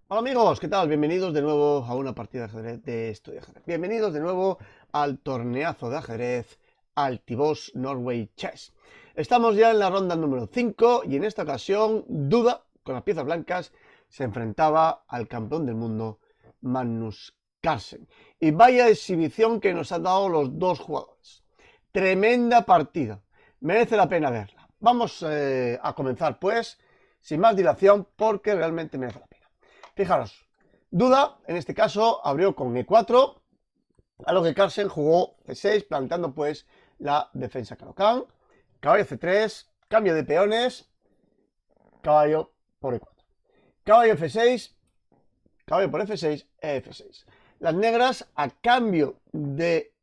Hola amigos, ¿qué tal? Bienvenidos de nuevo a una partida de ajedrez de Estudio Ajedrez. Bienvenidos de nuevo al torneazo de ajedrez Altiboss Norway Chess. Estamos ya en la ronda número 5 y en esta ocasión Duda, con las piezas blancas, se enfrentaba al campeón del mundo Magnus Carlsen. Y vaya exhibición que nos han dado los dos jugadores. Tremenda partida, merece la pena verla. Vamos a comenzar pues, sin más dilación, porque realmente merece la pena. Fijaros, Duda, en este caso, abrió con E4, a lo que Carlsen jugó C6, planteando pues la defensa Caro-Kann, caballo C3, cambio de peones, caballo por E4. Caballo F6, caballo por F6, F6. Las negras, a cambio de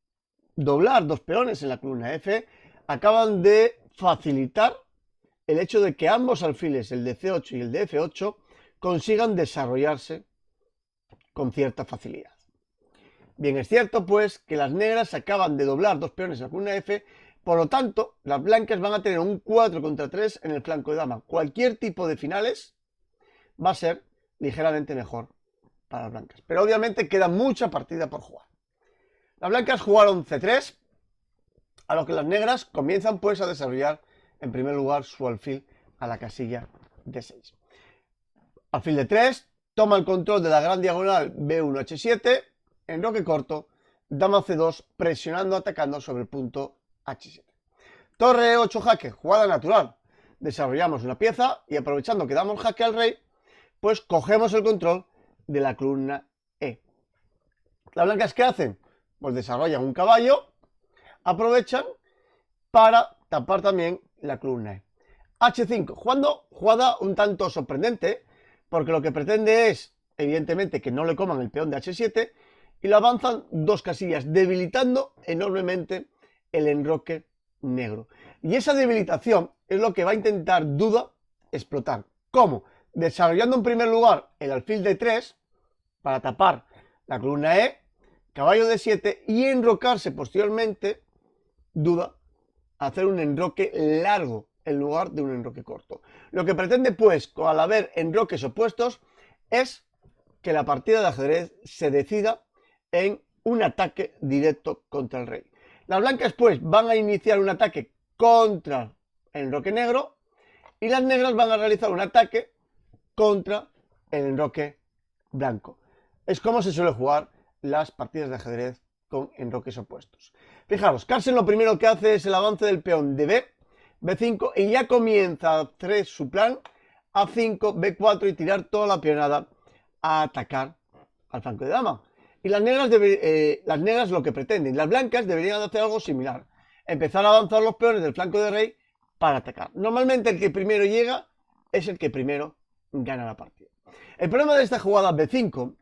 doblar dos peones en la columna F, acaban de facilitar el hecho de que ambos alfiles, el de C8 y el de F8, consigan desarrollarse con cierta facilidad. Bien, es cierto pues que las negras acaban de doblar dos peones en la columna F, por lo tanto las blancas van a tener un 4 contra 3 en el flanco de dama. Cualquier tipo de finales va a ser ligeramente mejor para las blancas, pero obviamente queda mucha partida por jugar. Las blancas jugaron C3, a lo que las negras comienzan pues a desarrollar en primer lugar su alfil a la casilla D6. Alfil de 3, toma el control de la gran diagonal B1-H7, enroque corto, dama C2, presionando, atacando sobre el punto H7. Torre E8 jaque, jugada natural. Desarrollamos una pieza y aprovechando que damos jaque al rey, pues cogemos el control de la columna E. ¿Las blancas qué hacen? Pues desarrollan un caballo, aprovechan para tapar también la columna E. H5, jugada un tanto sorprendente, porque lo que pretende es, evidentemente, que no le coman el peón de H7 y lo avanzan dos casillas, debilitando enormemente el enroque negro. Y esa debilitación es lo que va a intentar Duda explotar. ¿Cómo? Desarrollando en primer lugar el alfil de 3 para tapar la columna E, caballo de 7 y enrocarse posteriormente, Duda, hacer un enroque largo en lugar de un enroque corto. Lo que pretende, pues, al haber enroques opuestos, es que la partida de ajedrez se decida en un ataque directo contra el rey. Las blancas, pues, van a iniciar un ataque contra el enroque negro y las negras van a realizar un ataque contra el enroque blanco. Es como se suele jugar las partidas de ajedrez con enroques opuestos. Fijaros, Carlsen lo primero que hace es el avance del peón de B, B5, y ya comienza a hacer su plan A5, B4 y tirar toda la peonada a atacar al flanco de dama. Y las negras lo que pretenden, las blancas deberían hacer algo similar. Empezar a avanzar los peones del flanco de rey para atacar. Normalmente el que primero llega es el que primero gana la partida. El problema de esta jugada B5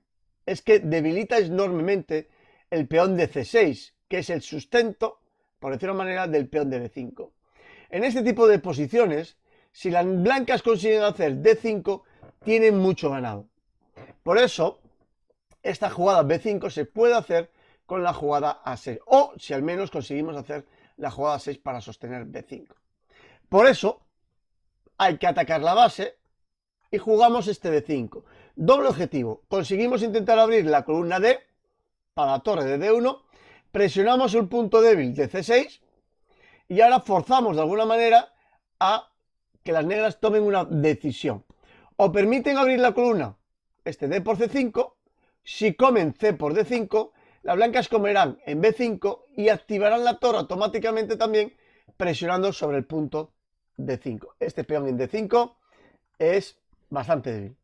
es que debilita enormemente el peón de C6, que es el sustento, por decirlo de una manera, del peón de B5. En este tipo de posiciones, si las blancas consiguen hacer D5, tienen mucho ganado. Por eso, esta jugada B5 se puede hacer con la jugada A6, o si al menos conseguimos hacer la jugada A6 para sostener B5. Por eso, hay que atacar la base y jugamos este D5. Doble objetivo, conseguimos intentar abrir la columna D para la torre de D1, presionamos el punto débil de C6 y ahora forzamos de alguna manera a que las negras tomen una decisión. O permiten abrir la columna, este D por C5, si comen C por D5, las blancas comerán en B5 y activarán la torre automáticamente también presionando sobre el punto D5. Este peón en D5 es bastante débil.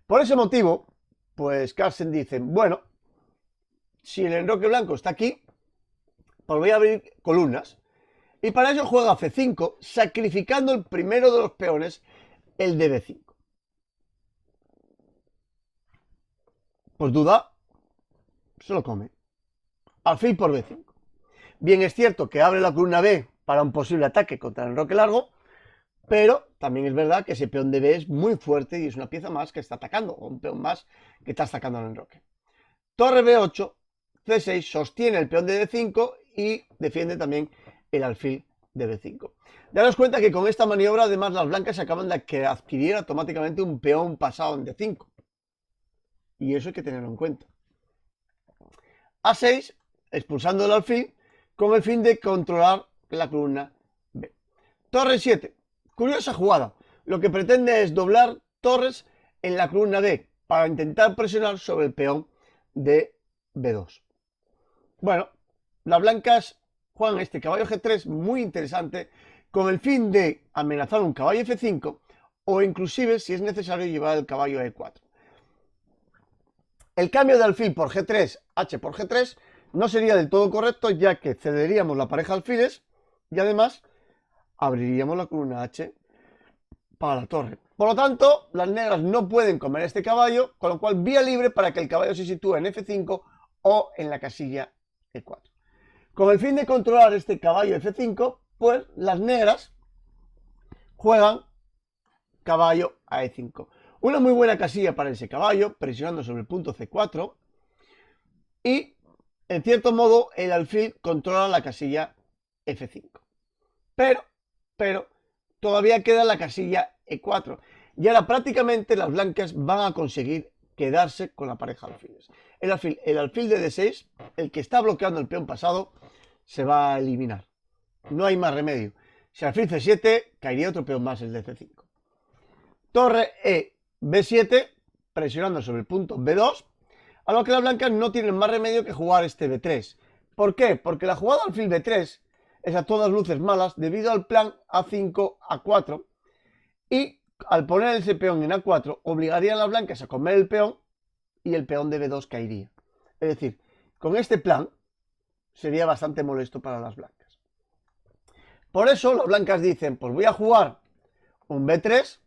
Por ese motivo, pues Carlsen dice, bueno, si el enroque blanco está aquí, pues voy a abrir columnas. Y para eso juega C5, sacrificando el primero de los peones, el de B5. Pues Duda se lo come. Alfil por B5. Bien, es cierto que abre la columna B para un posible ataque contra el enroque largo, pero también es verdad que ese peón de B es muy fuerte y es una pieza más que está atacando, o un peón más que está atacando al enroque. Torre B8, C6, sostiene el peón de D5 y defiende también el alfil de B5. Daros cuenta que con esta maniobra además las blancas acaban de adquirir automáticamente un peón pasado en D5. y eso hay que tenerlo en cuenta. A6, expulsando el alfil con el fin de controlar la columna B. Torre 7, curiosa jugada. Lo que pretende es doblar torres en la columna D para intentar presionar sobre el peón de B2. Bueno, las blancas juegan este caballo G3 muy interesante con el fin de amenazar un caballo F5 o inclusive, si es necesario, llevar el caballo a E4. El cambio de alfil por G3, H por G3, no sería del todo correcto, ya que cederíamos la pareja alfiles y además abriríamos la columna H para la torre. Por lo tanto, las negras no pueden comer este caballo, con lo cual vía libre para que el caballo se sitúe en F5 o en la casilla E4. Con el fin de controlar este caballo F5, pues las negras juegan caballo a E5. Una muy buena casilla para ese caballo, presionando sobre el punto C4. Y, en cierto modo, el alfil controla la casilla F5. Pero, todavía queda la casilla E4. Y ahora prácticamente las blancas van a conseguir quedarse con la pareja alfiles. El alfil de D6, el que está bloqueando el peón pasado, se va a eliminar. No hay más remedio. Si alfil C7, caería otro peón más, el de C5. Torre E, B7, presionando sobre el punto B2, a lo que las blancas no tienen más remedio que jugar este B3. ¿Por qué? Porque la jugada alfil B3 es a todas luces malas debido al plan A5, A4, y al poner ese peón en A4 obligarían a las blancas a comer el peón y el peón de B2 caería. Es decir, con este plan sería bastante molesto para las blancas. Por eso las blancas dicen, pues voy a jugar un B3,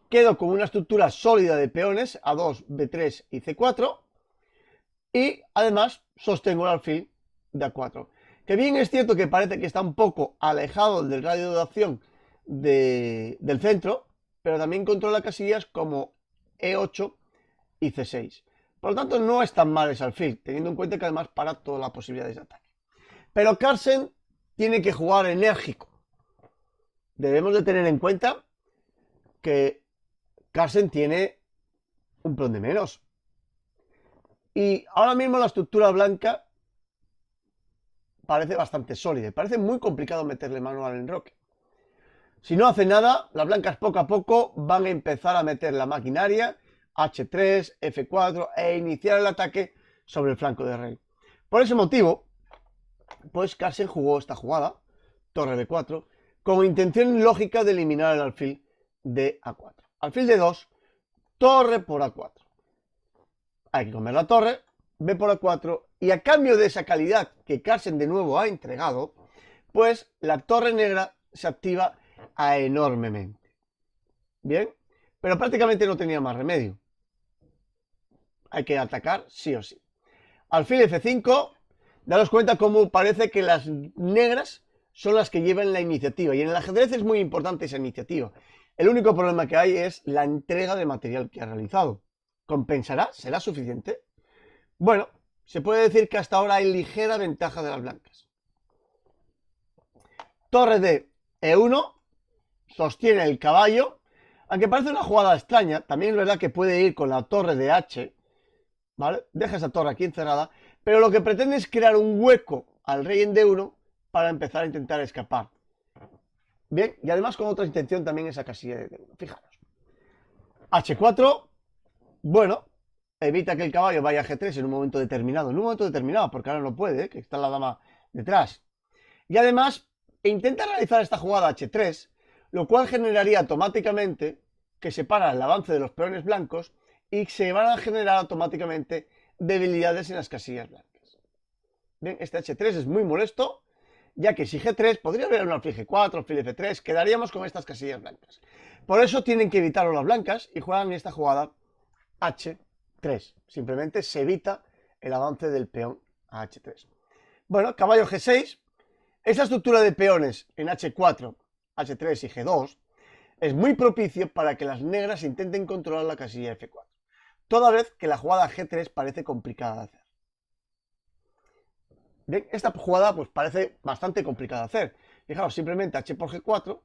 quedo con una estructura sólida de peones A2, B3 y C4 y además sostengo el alfil de A4. Que bien es cierto que parece que está un poco alejado del radio de acción del centro, pero también controla casillas como E8 y C6. Por lo tanto, no es tan mal ese alfil, teniendo en cuenta que además para todas las posibilidades de ataque. Pero Carlsen tiene que jugar enérgico. Debemos de tener en cuenta que Carlsen tiene un peón de menos. Y ahora mismo la estructura blanca parece bastante sólida. Parece muy complicado meterle mano al enroque. Si no hace nada, las blancas poco a poco van a empezar a meter la maquinaria H3, F4 e iniciar el ataque sobre el flanco de rey. Por ese motivo, pues Carlsen jugó esta jugada, torre B4, con intención lógica de eliminar el alfil de A4. Alfil de 2, torre por A4. Hay que comer la torre, B por A4, y a cambio de esa calidad que Carlsen de nuevo ha entregado, pues la torre negra se activa enormemente. Bien, pero prácticamente no tenía más remedio. Hay que atacar sí o sí. Alfil F5, daros cuenta cómo parece que las negras son las que llevan la iniciativa. Y en el ajedrez es muy importante esa iniciativa. El único problema que hay es la entrega de material que ha realizado. ¿Compensará? ¿Será suficiente? Bueno, se puede decir que hasta ahora hay ligera ventaja de las blancas. Torre de E1, sostiene el caballo. Aunque parece una jugada extraña, también es verdad que puede ir con la torre de H, ¿vale? Deja esa torre aquí encerrada, pero lo que pretende es crear un hueco al rey en D1 para empezar a intentar escapar. Bien, y además con otra intención también esa casilla de D1, fijaros. H4, bueno, evita que el caballo vaya a G3 en un momento determinado, porque ahora no puede, que está la dama detrás. Y además intenta realizar esta jugada H3, lo cual generaría automáticamente que separa el avance de los peones blancos y se van a generar automáticamente debilidades en las casillas blancas. Bien, este H3 es muy molesto, ya que si G3 podría haber un alfil G4, alfil F3, quedaríamos con estas casillas blancas. Por eso tienen que evitarlo las blancas y juegan esta jugada H3. Simplemente se evita el avance del peón a H3. Bueno, caballo G6. Esta estructura de peones en H4, H3 y G2 es muy propicio para que las negras intenten controlar la casilla F4, toda vez que la jugada G3 parece complicada de hacer. Bien, esta jugada pues parece bastante complicada de hacer. Fijaos, simplemente H por G4,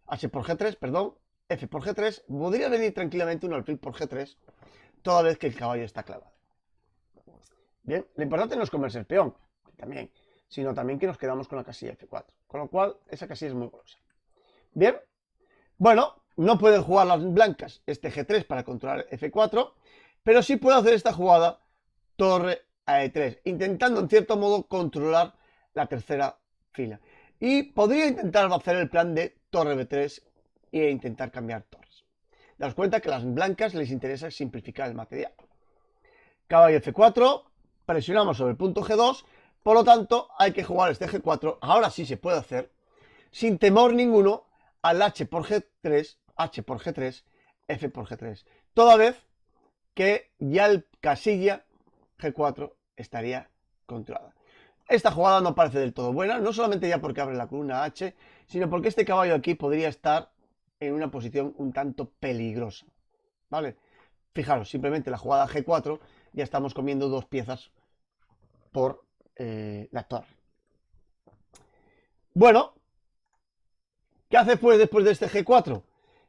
H por G3, perdón, F por G3, podría venir tranquilamente un alfil por G3, toda vez que el caballo está clavado. Bien, lo importante no es comerse el peón, también, sino también que nos quedamos con la casilla F4, con lo cual esa casilla es muy golosa. Bien, bueno, no pueden jugar las blancas este G3 para controlar F4, pero sí puede hacer esta jugada torre a E3, intentando en cierto modo controlar la tercera fila. Y podría intentar hacer el plan de torre B3 e intentar cambiar torres. Daos cuenta que a las blancas les interesa simplificar el material. Caballo F4, presionamos sobre el punto G2, por lo tanto hay que jugar este G4, ahora sí se puede hacer, sin temor ninguno, al H por G3, H por G3, F por G3. Toda vez que ya el casilla G4 estaría controlada. Esta jugada no parece del todo buena, no solamente ya porque abre la columna H, sino porque este caballo aquí podría estar en una posición un tanto peligrosa. ¿Vale? Fijaros, simplemente la jugada G4 ya estamos comiendo dos piezas por la torre. Bueno, ¿qué hace pues después de este G4?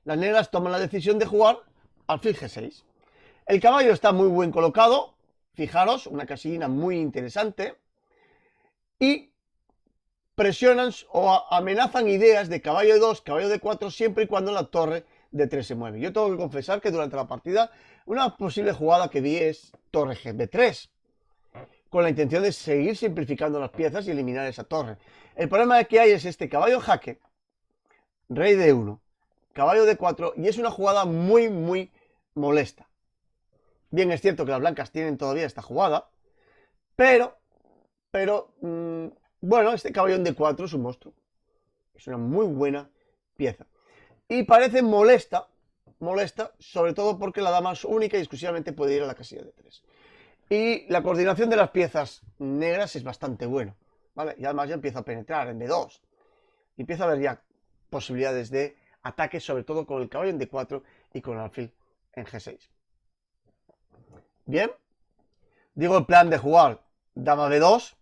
Las negras toman la decisión de jugar alfil G6. El caballo está muy bien colocado, fijaros, una casillina muy interesante, y presionan o amenazan ideas de caballo de 2, caballo de 4, siempre y cuando la torre de 3 se mueve. Yo tengo que confesar que durante la partida una posible jugada que vi es torre GB3, con la intención de seguir simplificando las piezas y eliminar esa torre. El problema que hay es este caballo jaque, rey de 1, caballo de 4, y es una jugada muy molesta. Bien, es cierto que las blancas tienen todavía esta jugada, pero bueno, este caballón de 4 es un monstruo. Es una muy buena pieza. Y parece molesta, sobre todo porque la dama es única y exclusivamente puede ir a la casilla de 3. Y la coordinación de las piezas negras es bastante buena, ¿vale? Y además ya empieza a penetrar en D2. Y empieza a haber ya posibilidades de ataque, sobre todo con el caballo en D4 y con el alfil en G6. Bien, digo el plan de jugar dama B2,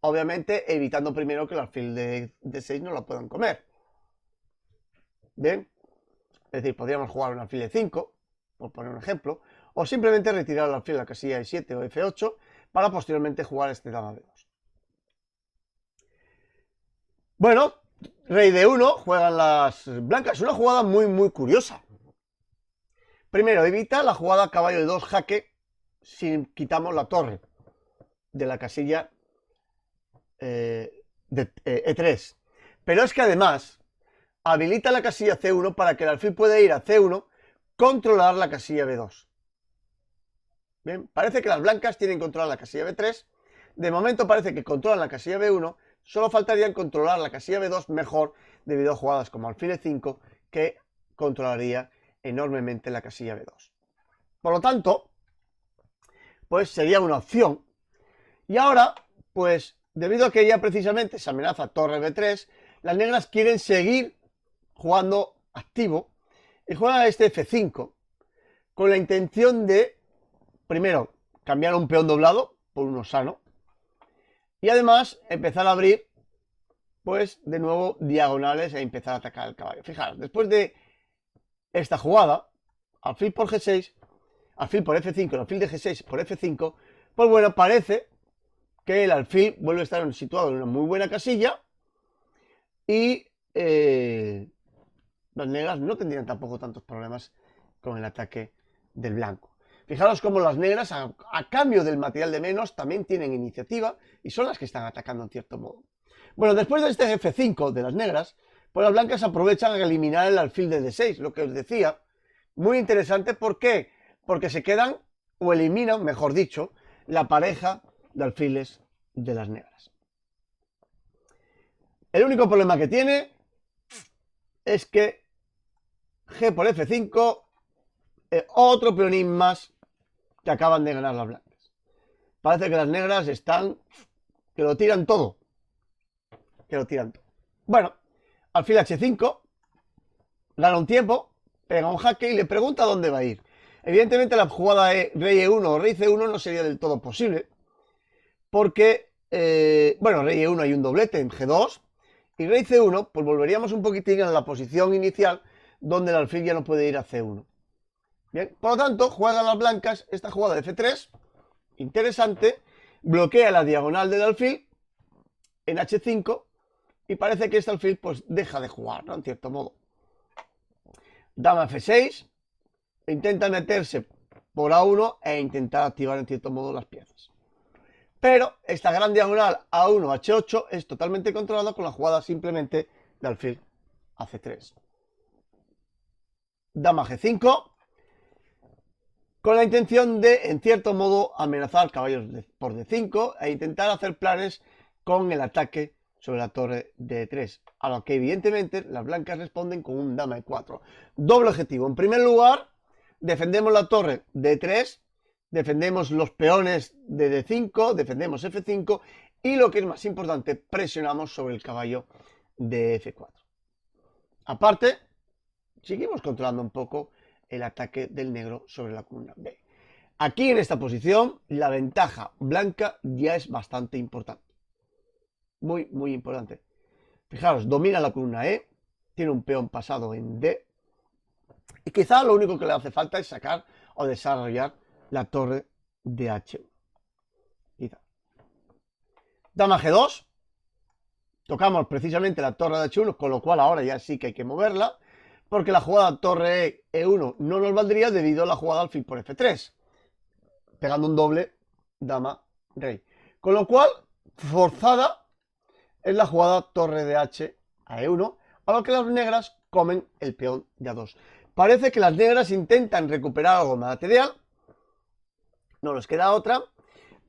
obviamente evitando primero que el alfil de D6 no lo puedan comer. Bien, es decir, podríamos jugar un alfil de 5, por poner un ejemplo, o simplemente retirar el alfil a la casilla E7 o F8 para posteriormente jugar este dama B2. Bueno, rey D1, juegan las blancas, es una jugada muy curiosa. Primero, evita la jugada caballo de 2 jaque si quitamos la torre de la casilla de E3. Pero es que además habilita la casilla C1 para que el alfil pueda ir a C1, controlar la casilla B2. Bien, parece que las blancas tienen controlada la casilla B3. De momento parece que controlan la casilla B1. Solo faltaría controlar la casilla B2 mejor debido a jugadas como alfil E5 que controlaría enormemente la casilla B2. Por lo tanto, pues sería una opción. Y ahora, pues debido a que ya precisamente se amenaza torre B3, las negras quieren seguir jugando activo y juegan a este F5 con la intención de, primero, cambiar un peón doblado por uno sano y además empezar a abrir, pues, de nuevo diagonales e empezar a atacar al caballo. Fijaros, después de esta jugada, alfil por G6, alfil por F5, el alfil de G6 por F5, pues bueno, parece que el alfil vuelve a estar situado en una muy buena casilla y las negras no tendrían tampoco tantos problemas con el ataque del blanco. Fijaros cómo las negras, a cambio del material de menos, también tienen iniciativa y son las que están atacando en cierto modo. Bueno, después de este F5 de las negras, pues las blancas aprovechan a eliminar el alfil de D6, lo que os decía. Muy interesante, ¿por qué? Porque se quedan, o eliminan, mejor dicho, la pareja de alfiles de las negras. El único problema que tiene es que G por F5, otro peonín más que acaban de ganar las blancas. Parece que las negras están, que lo tiran todo. Bueno, alfil H5, gana un tiempo, pega un jaque y le pregunta dónde va a ir. Evidentemente la jugada de rey E1 o rey C1 no sería del todo posible, porque, bueno, rey E1 hay un doblete en G2, y rey C1, pues volveríamos un poquitín a la posición inicial, donde el alfil ya no puede ir a C1. Bien, por lo tanto, juegan las blancas esta jugada de F3, interesante, bloquea la diagonal del alfil en H5 y parece que este alfil pues deja de jugar, ¿no? En cierto modo. Dama F6, intenta meterse por A1 e intentar activar en cierto modo las piezas. Pero esta gran diagonal A1, H8 es totalmente controlada con la jugada simplemente de alfil a C3. Dama G5, con la intención de, en cierto modo, amenazar caballos por D5 e intentar hacer planes con el ataque sobre la torre D3. A lo que evidentemente las blancas responden con un dama E4. Doble objetivo. En primer lugar, defendemos la torre D3, defendemos los peones de D5, defendemos F5 y lo que es más importante, presionamos sobre el caballo de F4. Aparte, seguimos controlando un poco el ataque del negro sobre la columna B. Aquí en esta posición la ventaja blanca ya es bastante importante. Muy, muy importante. Fijaros, domina la columna E, tiene un peón pasado en D y quizá lo único que le hace falta es sacar o desarrollar la torre de H1. Quizá. Dama G2. Tocamos precisamente la torre de H1, con lo cual ahora ya sí que hay que moverla, porque la jugada torre E1 no nos valdría debido a la jugada alfil por F3, pegando un doble dama rey. Con lo cual, forzada es la jugada torre de H a E1, a lo que las negras comen el peón de A2. Parece que las negras intentan recuperar algo material, no les queda otra,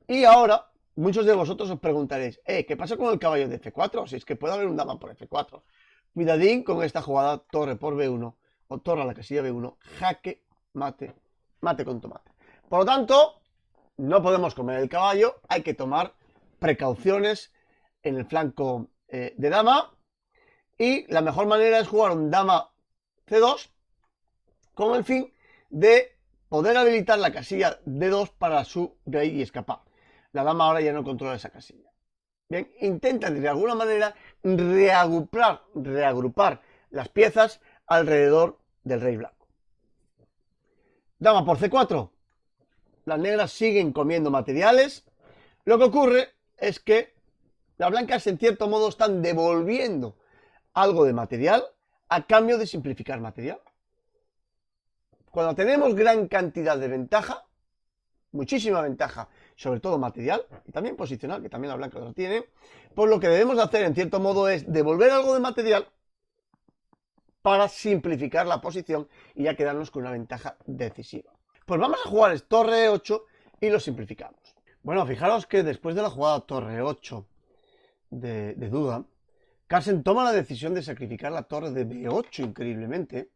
y ahora muchos de vosotros os preguntaréis, ¿qué pasa con el caballo de F4? Si es que puede haber un dama por F4. Cuidadín con esta jugada torre por B1 o torre a la casilla B1, jaque, mate, mate con tomate. Por lo tanto, no podemos comer el caballo, hay que tomar precauciones en el flanco de dama y la mejor manera es jugar un dama C2 con el fin de poder habilitar la casilla D2 para su rey y escapar. La dama ahora ya no controla esa casilla. Bien, intentan de alguna manera reagrupar las piezas alrededor del rey blanco. Dama por C4. Las negras siguen comiendo materiales. Lo que ocurre es que las blancas en cierto modo están devolviendo algo de material a cambio de simplificar material. Cuando tenemos gran cantidad de ventaja, muchísima ventaja, sobre todo material y también posicional, que también la blanca lo tiene, pues lo que debemos hacer en cierto modo es devolver algo de material para simplificar la posición y ya quedarnos con una ventaja decisiva. Pues vamos a jugar torre 8 y lo simplificamos. Bueno, fijaros que después de la jugada torre 8 de duda, Carlsen toma la decisión de sacrificar la torre de B8 increíblemente.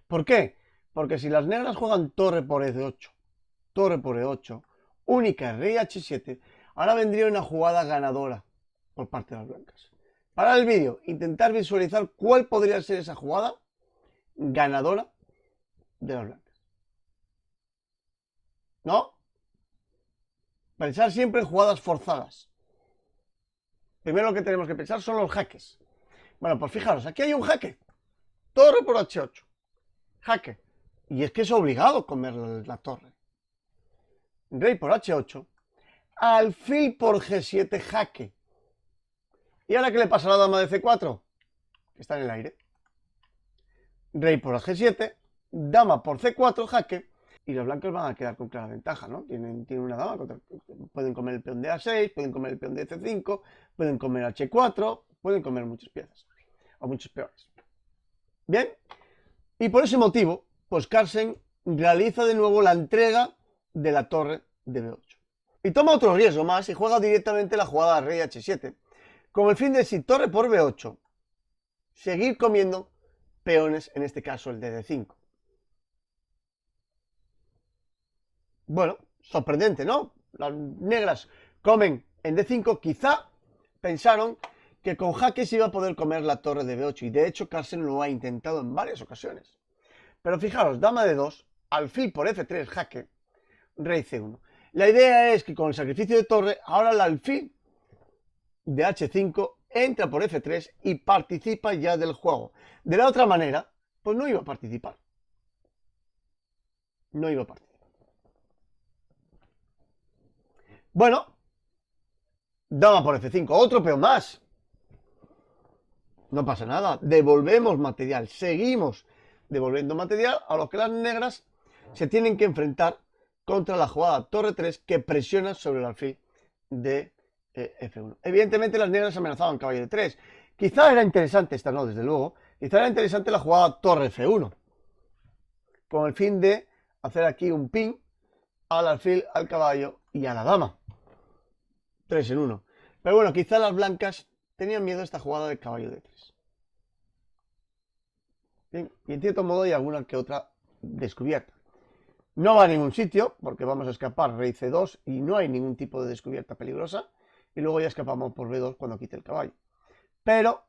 ¿Por qué? Porque si las negras juegan torre por E8, torre por E8, única rey H7, ahora vendría una jugada ganadora por parte de las blancas. Para el vídeo, intentar visualizar cuál podría ser esa jugada ganadora de las blancas. ¿No? Pensar siempre en jugadas forzadas. Primero lo que tenemos que pensar son los jaques. Bueno, pues fijaros, aquí hay un jaque. Torre por H8. Jaque. Y es que es obligado comer la torre. Rey por H8. Alfil por G7 jaque. ¿Y ahora qué le pasa a la dama de C4? Que está en el aire. Rey por G7. Dama por C4 jaque. Y los blancos van a quedar con clara ventaja, ¿no? Tienen una dama. Pueden comer el peón de A6. Pueden comer el peón de C5. Pueden comer H4. Pueden comer muchas piezas. O muchos peones. Bien. Y por ese motivo, pues Carlsen realiza de nuevo la entrega de la torre de B8. Y toma otro riesgo más y juega directamente la jugada rey H7. Con el fin de, si torre por B8, seguir comiendo peones, en este caso el de D5. Bueno, sorprendente, ¿no? Las negras comen en D5, quizá pensaron que con jaque se iba a poder comer la torre de B8 y de hecho Carlsen lo ha intentado en varias ocasiones. Pero fijaros, dama de 2, alfil por F3, jaque, rey C1. La idea es que con el sacrificio de torre, ahora el alfil de H5 entra por F3 y participa ya del juego. De la otra manera, pues no iba a participar. no iba a participar. Bueno, dama por F5, otro peón más. No pasa nada, devolvemos material, seguimos devolviendo material, a lo que las negras se tienen que enfrentar contra la jugada torre 3 que presiona sobre el alfil de F1. Evidentemente las negras amenazaban caballo de 3. Quizá era interesante, esta no, desde luego, quizá era interesante la jugada torre F1, con el fin de hacer aquí un pin al alfil, al caballo y a la dama. 3 en 1. Pero bueno, quizá las blancas tenían miedo a esta jugada del caballo de 3. Bien, y en cierto modo hay alguna que otra descubierta. No va a ningún sitio, porque vamos a escapar rey C2 y no hay ningún tipo de descubierta peligrosa. Y luego ya escapamos por B2 cuando quite el caballo. Pero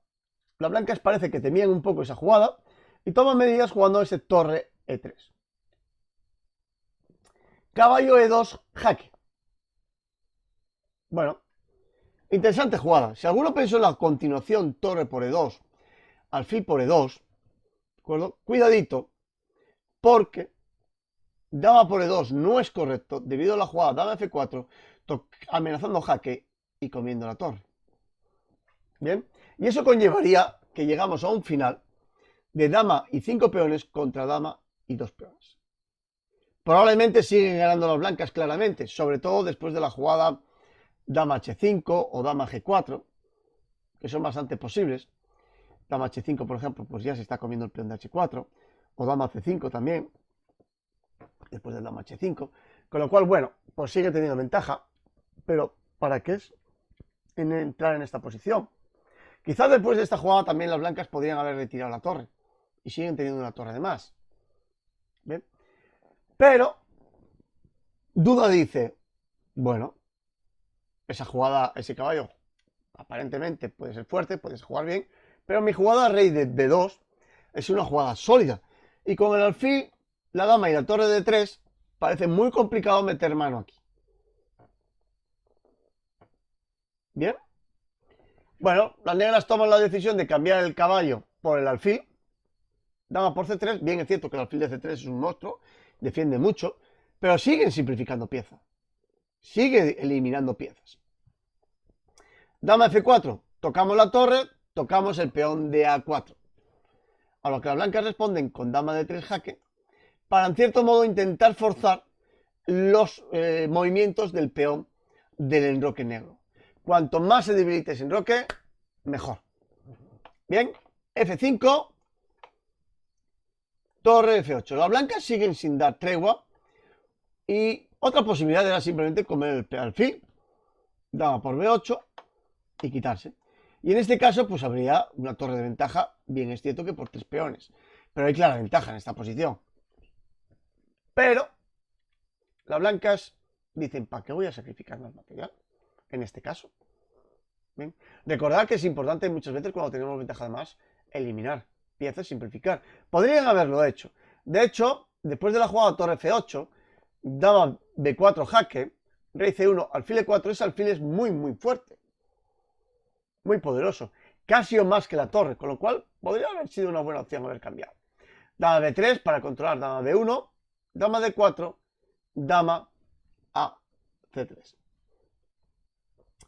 las blancas parece que temían un poco esa jugada y toman medidas jugando ese torre E3. Caballo E2, jaque. Bueno, interesante jugada. Si alguno pensó en la continuación torre por E2, alfil por E2, ¿de acuerdo? Cuidadito, porque dama por E2 no es correcto debido a la jugada dama F4, amenazando jaque y comiendo la torre. Bien, y eso conllevaría que llegamos a un final de dama y 5 peones contra dama y 2 peones. Probablemente siguen ganando las blancas claramente, sobre todo después de la jugada dama H5 o dama G4, que son bastante posibles. Dama H5, por ejemplo, pues ya se está comiendo el peón de H4, o dama C5 también, después del dama H5, con lo cual, bueno, pues sigue teniendo ventaja, pero ¿para qué es entrar en esta posición? Quizás después de esta jugada también las blancas podrían haber retirado la torre, y siguen teniendo una torre de más. ¿Bien? Pero, Duda dice, bueno, esa jugada, ese caballo, aparentemente puede ser fuerte, puedes jugar bien, pero mi jugada rey de B2 es una jugada sólida. Y con el alfil, la dama y la torre de 3, parece muy complicado meter mano aquí. ¿Bien? Bueno, las negras toman la decisión de cambiar el caballo por el alfil. Dama por C3, bien es cierto que el alfil de C3 es un monstruo, defiende mucho, pero siguen simplificando piezas. Sigue eliminando piezas. Dama F4, tocamos la torre, tocamos el peón de A4. A lo que las blancas responden con dama de 3 jaque, para en cierto modo intentar forzar los movimientos del peón del enroque negro. Cuanto más se debilite ese enroque, mejor. Bien, F5, torre F8. Las blancas siguen sin dar tregua y otra posibilidad era simplemente comer el alfil, dama por B8 y quitarse. Y en este caso, pues habría una torre de ventaja, bien es cierto que por 3 peones. Pero hay clara ventaja en esta posición. Pero las blancas dicen, ¿para qué voy a sacrificar más material? En este caso. ¿Bien? Recordad que es importante muchas veces cuando tenemos ventaja de más, eliminar piezas, simplificar. Podrían haberlo hecho. De hecho, después de la jugada torre F8, dama B4 jaque, rey C1, alfil E4, ese alfil es muy fuerte. Muy poderoso. Casi o más que la torre, con lo cual podría haber sido una buena opción haber cambiado. Dama B3 para controlar dama B1, dama D4, dama a C3.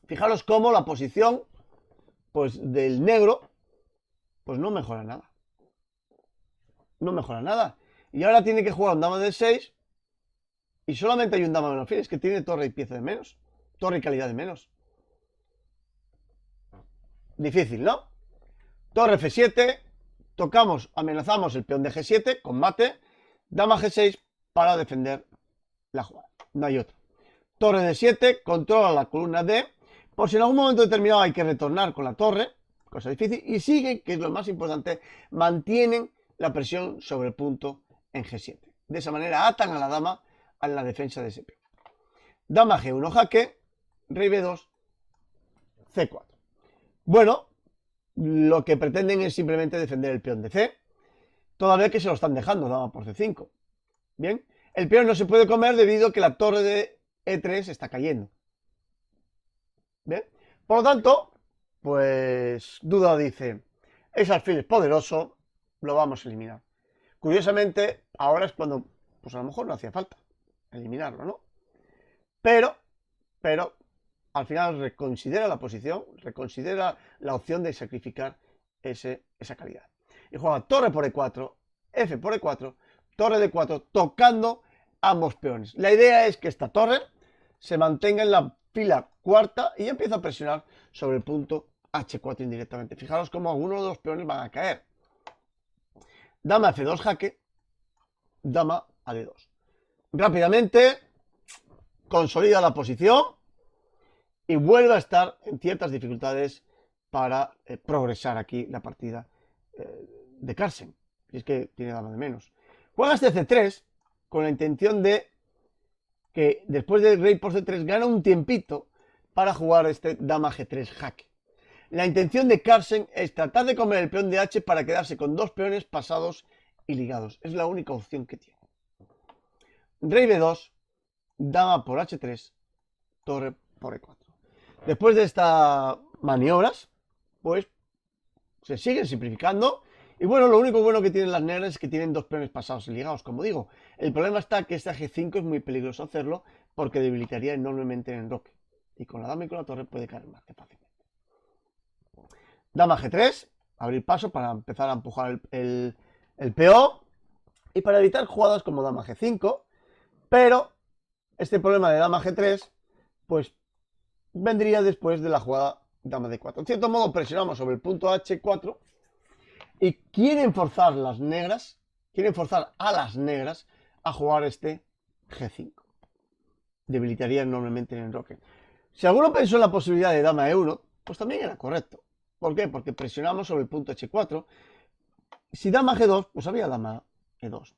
Fijaros cómo la posición pues, del negro pues no mejora nada. No mejora nada. Y ahora tiene que jugar un dama D6 y solamente hay un dama de alfil. Es que tiene torre y pieza de menos. Torre y calidad de menos. Difícil, ¿no? Torre F7, tocamos, amenazamos el peón de G7, combate, dama G6 para defender la jugada. No hay otra. Torre D7, controla la columna D, por si en algún momento determinado hay que retornar con la torre, cosa difícil, y siguen, que es lo más importante, mantienen la presión sobre el punto en G7. De esa manera atan a la dama a la defensa de ese peón. Dama G1 jaque, rey B2, C4. Bueno, lo que pretenden es simplemente defender el peón de C, toda vez que se lo están dejando, dama por C5. Bien, el peón no se puede comer debido a que la torre de E3 está cayendo. Bien, por lo tanto, pues Duda dice, ese alfil es poderoso, lo vamos a eliminar. Curiosamente, ahora es cuando pues a lo mejor no hacía falta eliminarlo, ¿no? Pero, al final reconsidera la posición, reconsidera la opción de sacrificar esa calidad. Y juega torre por E4, F por E4, torre de 4, tocando ambos peones. La idea es que esta torre se mantenga en la fila cuarta y empieza a presionar sobre el punto H4 indirectamente. Fijaros cómo algunos de los peones van a caer. Dama F2 jaque, dama a D2. Rápidamente consolida la posición y vuelve a estar en ciertas dificultades para progresar aquí la partida de Carlsen. Y es que tiene dama de menos. Juega este C3 con la intención de que después del rey por C3 gana un tiempito para jugar este dama G3 jaque. La intención de Carlsen es tratar de comer el peón de H para quedarse con dos peones pasados y ligados. Es la única opción que tiene. Rey B2, dama por H3, torre por E4. Después de estas maniobras, pues se siguen simplificando. Y bueno, lo único bueno que tienen las negras es que tienen dos peones pasados y ligados, como digo. El problema está que este G5 es muy peligroso hacerlo porque debilitaría enormemente el enroque. Y con la dama y con la torre puede caer más que fácilmente. Dama G3, abrir paso para empezar a empujar el peón. Y para evitar jugadas como dama G5. Pero este problema de dama G3, pues vendría después de la jugada dama D4. En cierto modo presionamos sobre el punto H4 y quieren forzar a las negras a jugar este G5. Debilitaría enormemente el enroque. Si alguno pensó en la posibilidad de dama E1, pues también era correcto. ¿Por qué? Porque presionamos sobre el punto H4. Si dama G2, pues había dama E2.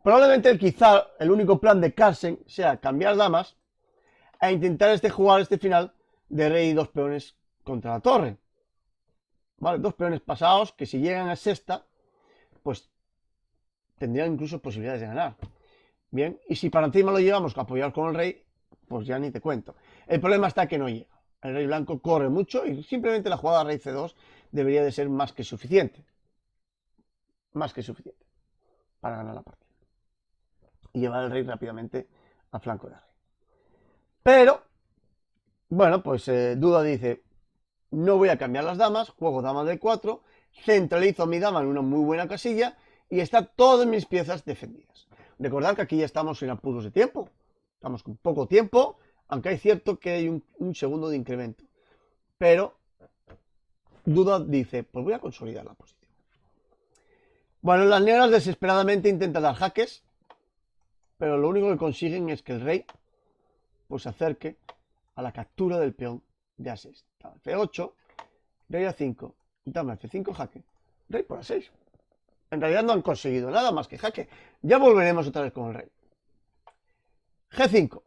Probablemente quizá el único plan de Carlsen sea cambiar damas e intentar jugar este final de rey y dos peones contra la torre. ¿Vale? Dos peones pasados que si llegan a sexta, pues tendrían incluso posibilidades de ganar. Bien, y si para encima lo llevamos a apoyar con el rey, pues ya ni te cuento. El problema está que no llega. El rey blanco corre mucho y simplemente la jugada rey C2 debería de ser más que suficiente. Más que suficiente para ganar la partida. Y llevar al rey rápidamente al flanco de rey. Pero, bueno, pues Duda dice, no voy a cambiar las damas, juego dama D4, centralizo mi dama en una muy buena casilla y está todas mis piezas defendidas. Recordad que aquí ya estamos en apuros de tiempo, estamos con poco tiempo, aunque es cierto que hay un segundo de incremento. Pero Duda dice, pues voy a consolidar la posición. Bueno, las negras desesperadamente intentan dar jaques, pero lo único que consiguen es que el rey pues se acerque a la captura del peón de A6. Dama F8, rey A5, dama F5 jaque, rey por A6. En realidad no han conseguido nada más que jaque. Ya volveremos otra vez con el rey. G5.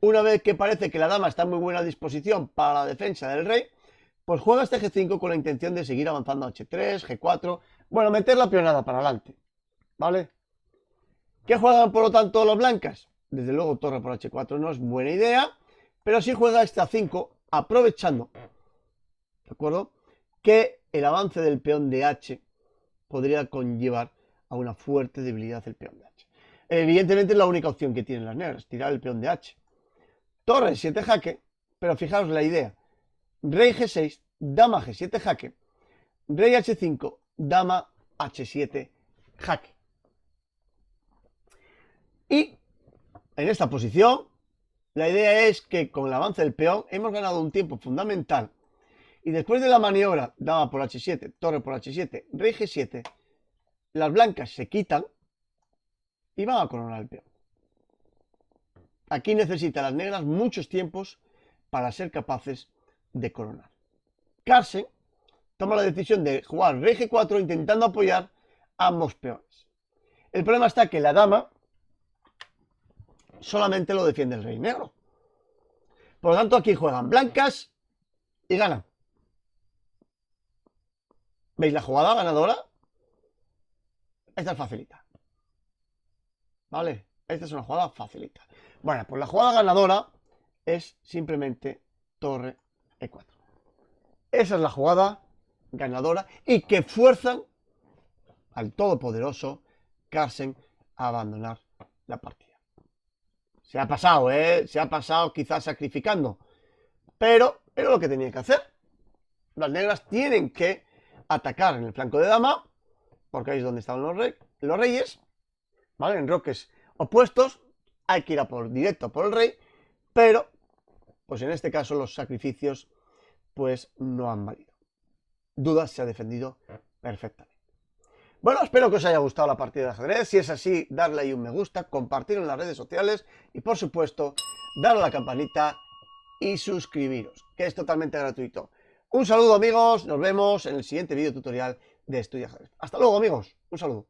Una vez que parece que la dama está en muy buena disposición para la defensa del rey, pues juega este G5 con la intención de seguir avanzando a H3, G4. Bueno, meter la peonada para adelante. ¿Vale? ¿Qué juegan por lo tanto las blancas? Desde luego torre por H4 no es buena idea, pero sí juega este A5 aprovechando, ¿de acuerdo? Que el avance del peón de H podría conllevar a una fuerte debilidad del peón de H. Evidentemente es la única opción que tienen las negras, tirar el peón de H. Torre 7 jaque, pero fijaros la idea. Rey G6, dama G7 jaque, rey H5, dama H7 jaque. Y en esta posición, la idea es que con el avance del peón hemos ganado un tiempo fundamental. Y después de la maniobra, dama por H7, torre por H7, rey G7, las blancas se quitan y van a coronar el peón. Aquí necesitan las negras muchos tiempos para ser capaces de coronar. Carlsen toma la decisión de jugar rey G4 intentando apoyar ambos peones. El problema está que la dama solamente lo defiende el rey negro. Por lo tanto, aquí juegan blancas y ganan. ¿Veis la jugada ganadora? Esta es facilita. ¿Vale? Esta es una jugada facilita. Bueno, pues la jugada ganadora es simplemente torre E4. Esa es la jugada ganadora y que fuerzan al todopoderoso Carlsen a abandonar la partida. Se ha pasado, ¿eh? Se ha pasado quizás sacrificando. Pero era lo que tenía que hacer. Las negras tienen que atacar en el flanco de dama, porque ahí es donde estaban los reyes, ¿vale? En roques opuestos, hay que ir a por directo por el rey, pero, pues en este caso los sacrificios, pues no han valido. Dudas se ha defendido perfectamente. Bueno, espero que os haya gustado la partida de ajedrez. Si es así, darle ahí un me gusta, compartirlo en las redes sociales y, por supuesto, darle a la campanita y suscribiros, que es totalmente gratuito. Un saludo, amigos. Nos vemos en el siguiente vídeo tutorial de Estudia Ajedrez. Hasta luego, amigos. Un saludo.